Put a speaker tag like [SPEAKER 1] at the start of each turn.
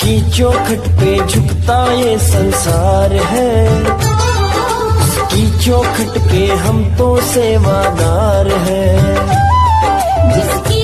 [SPEAKER 1] उसकी चौखट पे झुकता ये संसार है, उसकी चौखट के हम तो सेवादार हैं।
[SPEAKER 2] जिसकी